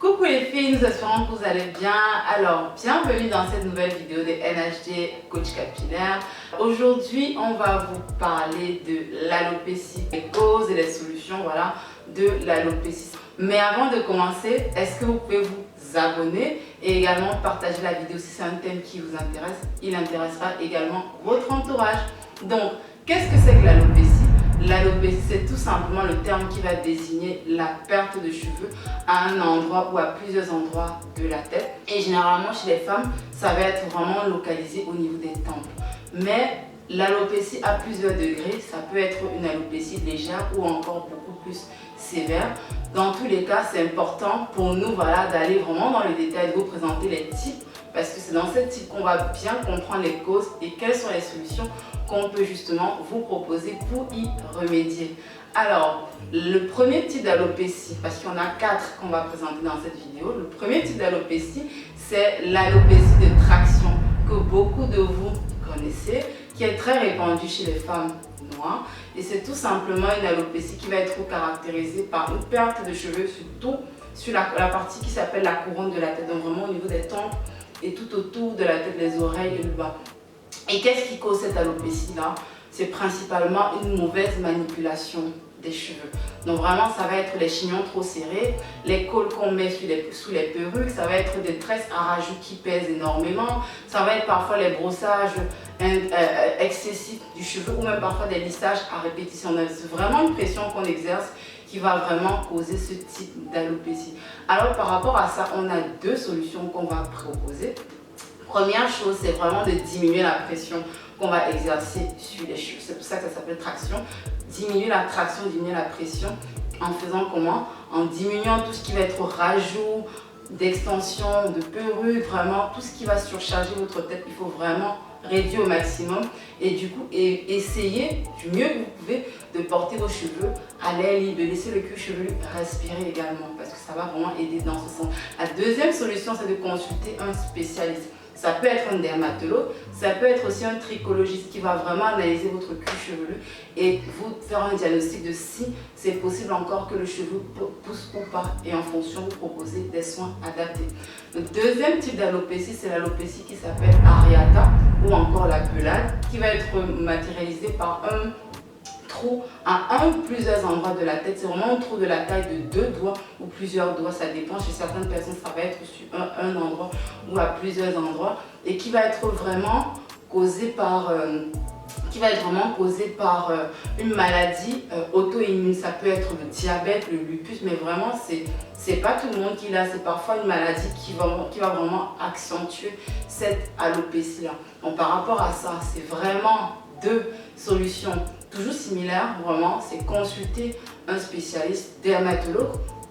Coucou les filles, nous espérons que vous allez bien. Alors, bienvenue dans cette nouvelle vidéo de NHD Coach Capillaire. Aujourd'hui, on va vous parler de l'alopécie, les causes et les solutions de l'alopécie. Mais avant de commencer, est-ce que vous pouvez vous abonner et également partager la vidéo si c'est un thème qui vous intéresse? Il intéressera également votre entourage. Donc, qu'est-ce que c'est que l'alopécie? L'alopécie, c'est tout simplement le terme qui va désigner la perte de cheveux à un endroit ou à plusieurs endroits de la tête. Et généralement, chez les femmes, ça va être vraiment localisé au niveau des tempes. Mais l'alopécie à plusieurs degrés, ça peut être une alopécie légère ou encore beaucoup plus sévère. Dans tous les cas, c'est important pour nous d'aller vraiment dans le détail, de vous présenter les types, parce que c'est dans ces types qu'on va bien comprendre les causes et quelles sont les solutions qu'on peut justement vous proposer pour y remédier. Alors, le premier type d'alopécie, parce qu'il y en a 4 qu'on va présenter dans cette vidéo, le premier type d'alopécie, c'est l'alopécie de traction que beaucoup de vous connaissez, qui est très répandue chez les femmes noires. Et c'est tout simplement une alopécie qui va être caractérisée par une perte de cheveux, surtout sur la partie qui s'appelle la couronne de la tête, donc vraiment au niveau des tempes et tout autour de la tête, les oreilles et le bas. Et qu'est-ce qui cause cette alopécie-là? C'est principalement une mauvaise manipulation des cheveux. Donc vraiment, ça va être les chignons trop serrés, les cols qu'on met sous les perruques, ça va être des tresses à rajout qui pèsent énormément, ça va être parfois les brossages excessifs du cheveu ou même parfois des lissages à répétition. C'est vraiment une pression qu'on exerce qui va vraiment causer ce type d'alopécie. Alors par rapport à ça, on a 2 solutions qu'on va proposer. Première chose, c'est vraiment de diminuer la pression qu'on va exercer sur les cheveux. C'est pour ça que ça s'appelle traction. Diminuer la traction, diminuer la pression en faisant comment? En diminuant tout ce qui va être rajout, d'extension, de perruque, vraiment tout ce qui va surcharger votre tête. Il faut vraiment réduire au maximum et du coup essayez du mieux que vous pouvez de porter vos cheveux à l'air libre, de laisser le cuir chevelu respirer également parce que ça va vraiment aider dans ce sens. La deuxième solution, c'est de consulter un spécialiste. Ça peut être un dermatologue, ça peut être aussi un trichologiste qui va vraiment analyser votre cuir chevelu et vous faire un diagnostic de si c'est possible encore que le cheveu pousse ou pas et en fonction vous proposer des soins adaptés. Le deuxième type d'alopécie, c'est l'alopécie qui s'appelle areata ou encore la pelade qui va être matérialisée par un trou à un ou plusieurs endroits de la tête. C'est vraiment un trou de la taille de 2 doigts ou plusieurs doigts, ça dépend. Chez certaines personnes, ça va être sur un endroit ou à plusieurs endroits et qui va être vraiment causé par une maladie auto-immune. Ça peut être le diabète, le lupus, mais vraiment c'est pas tout le monde qui l'a. C'est parfois une maladie qui va vraiment accentuer cette alopécie là. Donc par rapport à ça, c'est vraiment 2 solutions toujours similaires, vraiment, c'est consulter un spécialiste dermatologue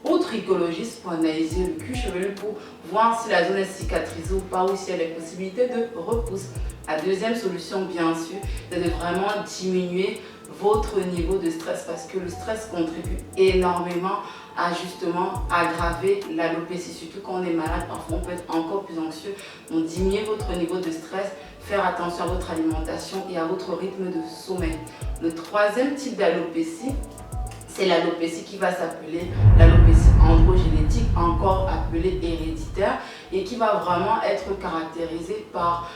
ou trichologiste pour analyser le cuir chevelu pour voir si la zone est cicatrisée ou pas ou s'il y a des possibilités de repousse. La deuxième solution, bien sûr, c'est de vraiment diminuer votre niveau de stress parce que le stress contribue énormément à justement aggraver l'alopécie, surtout quand on est malade, parfois on peut être encore plus anxieux. Donc diminuer votre niveau de stress, faire attention à votre alimentation et à votre rythme de sommeil. Le troisième type d'alopécie, c'est l'alopécie qui va s'appeler l'alopécie androgénétique, encore appelée héréditaire, et qui va vraiment être caractérisée par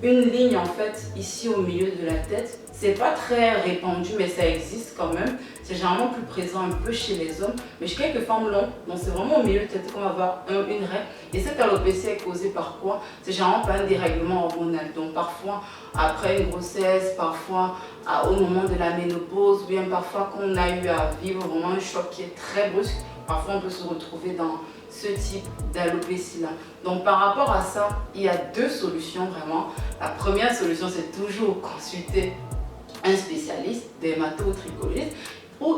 une ligne en fait ici au milieu de la tête. C'est pas très répandu mais ça existe quand même. C'est généralement plus présent un peu chez les hommes, mais chez quelques femmes non. Donc c'est vraiment au milieu de la tête qu'on va avoir une raie. Et cette alopécie est causée par quoi? C'est généralement par un dérèglement hormonal. Donc parfois après une grossesse, parfois au moment de la ménopause, ou bien parfois qu'on a eu à vivre vraiment un choc qui est très brusque. Parfois on peut se retrouver dans ce type d'alopécie là. Donc par rapport à ça, il y a 2 solutions vraiment. La première solution, c'est toujours consulter un spécialiste, dermatologue ou trichologiste,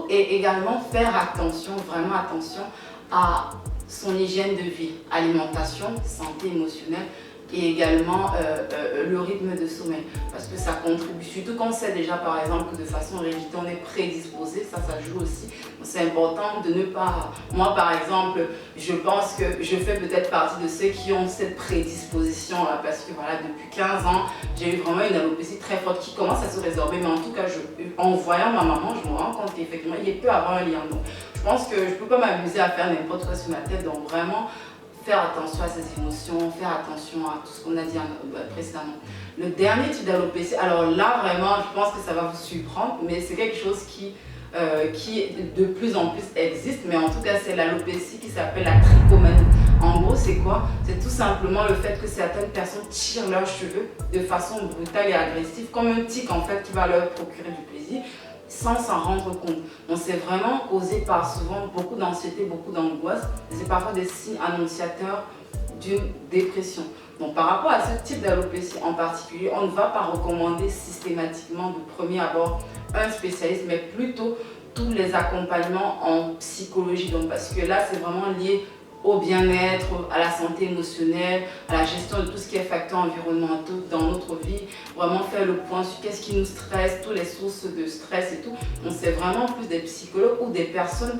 et également faire attention, vraiment attention à son hygiène de vie, alimentation, santé émotionnelle et également le rythme de sommeil parce que ça contribue, surtout quand on sait déjà par exemple que de façon héréditaire on est prédisposé, ça joue aussi. C'est important de ne pas, moi par exemple je pense que je fais peut-être partie de ceux qui ont cette prédisposition là parce que voilà, depuis 15 ans j'ai eu vraiment une alopécie très forte qui commence à se résorber, mais en tout cas en voyant ma maman je me rends compte qu'effectivement il peut avoir un lien. Donc je pense que je peux pas m'amuser à faire n'importe quoi sur ma tête, donc vraiment faire attention à ses émotions, faire attention à tout ce qu'on a dit précédemment. Le dernier type d'alopécie, alors là vraiment je pense que ça va vous surprendre, mais c'est quelque chose qui de plus en plus existe, mais en tout cas c'est l'alopécie qui s'appelle la trichomanie. En gros c'est quoi? C'est tout simplement le fait que certaines personnes tirent leurs cheveux de façon brutale et agressive, comme un tic en fait qui va leur procurer du plaisir, sans s'en rendre compte. Donc c'est vraiment causé par souvent beaucoup d'anxiété, beaucoup d'angoisse, et c'est parfois des signes annonciateurs d'une dépression. Donc par rapport à ce type d'alopécie en particulier, on ne va pas recommander systématiquement de premier abord un spécialiste, mais plutôt tous les accompagnements en psychologie. Donc parce que là c'est vraiment lié au bien-être, à la santé émotionnelle, à la gestion de tout ce qui est facteurs environnementaux dans notre vie, vraiment faire le point sur qu'est-ce qui nous stresse, toutes les sources de stress et tout. Donc c'est vraiment plus des psychologues ou des personnes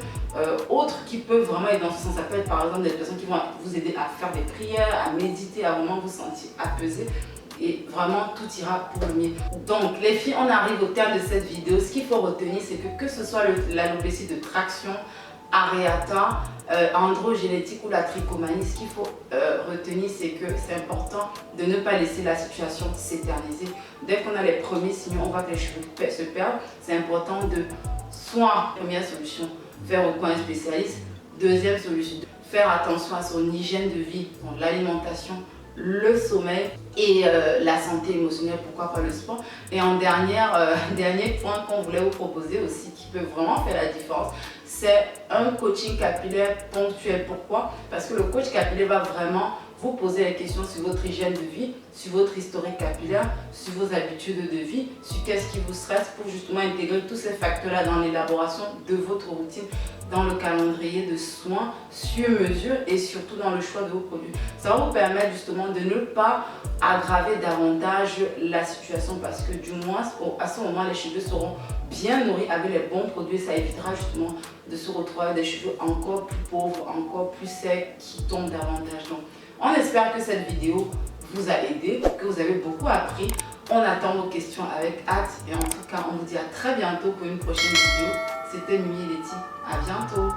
autres qui peuvent vraiment être dans ce sens. Ça peut être par exemple des personnes qui vont vous aider à faire des prières, à méditer, à vraiment vous sentir apaisé. Et vraiment tout ira pour le mieux. Donc les filles, on arrive au terme de cette vidéo. Ce qu'il faut retenir, c'est que ce soit l'alopécie de traction aréata, androgénétique ou la trichomanie, ce qu'il faut retenir, c'est que c'est important de ne pas laisser la situation s'éterniser. Dès qu'on a les premiers signaux, on voit que les cheveux se perdent. C'est important de, soit, première solution, faire recours à un spécialiste. Deuxième solution, faire attention à son hygiène de vie, donc l'alimentation, le sommeil et la santé émotionnelle, pourquoi pas le sport. Et en dernier point qu'on voulait vous proposer aussi, qui peut vraiment faire la différence, c'est un coaching capillaire ponctuel. Pourquoi? Parce que le coach capillaire va vraiment vous poser les questions sur votre hygiène de vie, sur votre historique capillaire, sur vos habitudes de vie, sur qu'est-ce qui vous stresse pour justement intégrer tous ces facteurs-là dans l'élaboration de votre routine, dans le calendrier de soins sur mesure et surtout dans le choix de vos produits. Ça va vous permettre justement de ne pas aggraver davantage la situation parce que du moins à ce moment les cheveux seront bien nourris avec les bons produits. Ça évitera justement de se retrouver avec des cheveux encore plus pauvres, encore plus secs qui tombent davantage. Donc, on espère que cette vidéo vous a aidé, que vous avez beaucoup appris. On attend vos questions avec hâte et en tout cas on vous dit à très bientôt pour une prochaine vidéo. C'était Mimi et Letty. À bientôt.